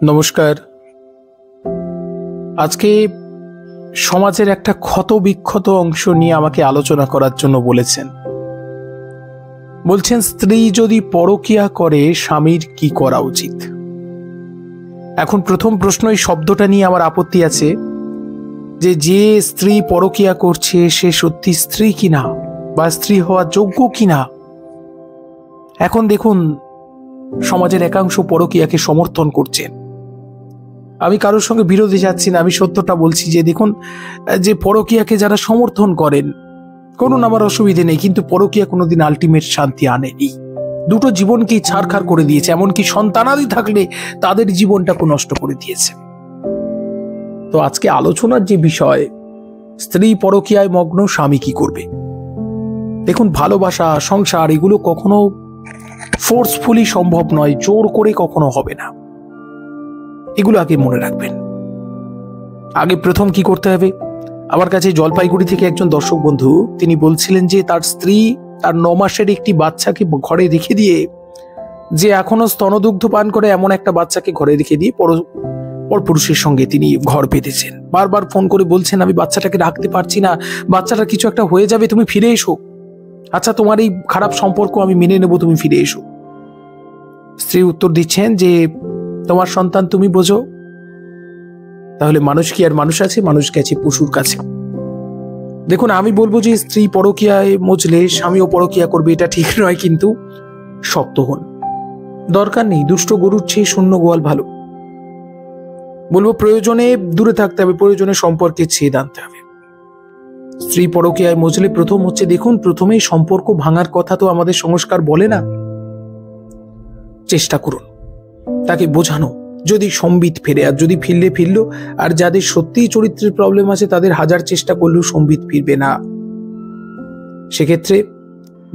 নমস্কার। আজকে সমাজের একটা ক্ষত বিক্ষত অংশ নিয়ে আমাকে আলোচনা করার জন্য বলছেন স্ত্রী যদি পরকীয়া করে স্বামীর কি করা উচিত। এখন প্রথম প্রশ্ন, এই শব্দটা নিয়ে আমার আপত্তি আছে যে স্ত্রী পরকীয়া করছে সে সত্যি স্ত্রী কিনা বা স্ত্রী হওয়ার যোগ্য কিনা। এখন দেখুন, সমাজের একাংশ পরকীয়াকে সমর্থন করছেন। আমি কারোর সঙ্গে বিরোধে যাচ্ছি না, আমি সত্যটা বলছি যে দেখুন, যে পরকীয়াকে যারা সমর্থন করেন করুন, আমার অসুবিধে নেই, কিন্তু পরকীয়া কোনোদিন আলটিমেট শান্তি আনেনি। দুটো জীবনকেই ছাড়খাড় করে দিয়েছে, এমনকি সন্তানাদি থাকলে তাদের জীবনটাকে নষ্ট করে দিয়েছে। তো আজকে আলোচনার যে বিষয়, স্ত্রী পরকীয়ায় মগ্ন, স্বামী কি করবে। দেখুন, ভালোবাসা, সংসার এগুলো কখনো ফোর্সফুলি সম্ভব নয়, জোর করে কখনো হবে না। এগুলো আগে মনে রাখবেন। আগে প্রথম কি করতে হবে, আমার কাছে জলপাইগুড়ি থেকে একজন দর্শক বন্ধু তিনি বলছিলেন যে তার স্ত্রী তার 9 মাসের একটি বাচ্চাকে ঘরে রেখে দিয়ে, যে এখনো স্তনদুগ্ধ পান করে এমন একটা বাচ্চাকে ঘরে রেখে দিয়ে পরপুরুষের সঙ্গে তিনি ঘর পেতেছেন। বারবার ফোন করে বলছেন, আমি বাচ্চাটাকে রাখতে পারছি না, বাচ্চাটার কিছু একটা হয়ে যাবে, তুমি ফিরে এসো। আচ্ছা, তোমার এই খারাপ সম্পর্ক আমি মেনে নেব, তুমি ফিরে এসো। স্ত্রী উত্তর দিচ্ছেন যে তোমার সন্তান তুমি বোঝো। তাহলে মানুষ কি আর মানুষ আছে? মানুষ গেছে পশুর কাছে। দেখুন, আমি বলবো যে স্ত্রী পরকীয়ায় মজলে স্বামীও পরকীয়া করবে, এটা ঠিক নয়, কিন্তু শক্ত হন। দরকার নেই, দুষ্ট গরুর চেয়ে শূন্য গোয়াল ভালো। বলবো প্রয়োজনে দূরে থাকতে হবে, প্রয়োজনে সম্পর্কে ছেদ আনতে হবে। স্ত্রী পরকীয়ায় মজলে প্রথম হচ্ছে, দেখুন, প্রথমেই সম্পর্ক ভাঙার কথা তো আমাদের সংস্কার বলে না। চেষ্টা করুন তাকে বোঝানো, যদি সম্বিত ফেরে, আর যদি ফিরলো, আর যাদের সত্যিই চরিত্রের প্রবলেম আছে তাদের হাজার চেষ্টা করলেও সম্বিত ফিরবে না। সেক্ষেত্রে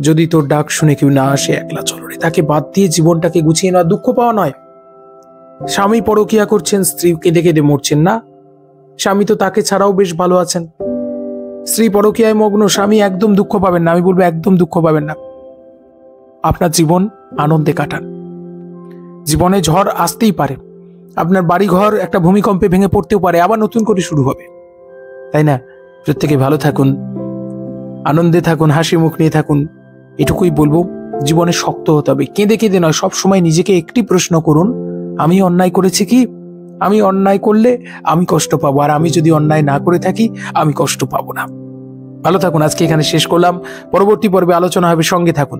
যদি তোর ডাক শুনে কেউ না আসে, একলা চলো রে, তাকে বাদ দিয়ে জীবনটাকে গুছিয়ে নেওয়া। দুঃখ পাওয়া নয়। স্বামী পরকীয়া করছেন, স্ত্রী কেঁদে কেঁদে মরছেন না, স্বামী তো তাকে ছাড়াও বেশ ভালো আছেন। স্ত্রী পরকীয়ায় মগ্ন, স্বামী একদম দুঃখ পাবেন না। আমি বলবো একদম দুঃখ পাবেন না। আপনার জীবন আনন্দে কাটান। জীবনে ঝড় আসতেই পারে, আপনার বাড়ি ঘর একটা ভূমিকম্পে ভেঙে পড়তেও পারে, আবার নতুন করে শুরু হবে, তাই না? প্রত্যেকে ভালো থাকুন, আনন্দে থাকুন, হাসি মুখ নিয়ে থাকুন, এটুকুই বলবো। জীবনে শক্ত হতে হবে, কেঁদে কেঁদে নয়। সব সময় নিজেকে একটি প্রশ্ন করুন, আমি অন্যায় করেছি কি? আমি অন্যায় করলে আমি কষ্ট পাবো, আর আমি যদি অন্যায় না করে থাকি আমি কষ্ট পাবো না। ভালো থাকুন। আজকে এখানে শেষ করলাম, পরবর্তী পর্বে আলোচনা হবে, সঙ্গে থাকুন।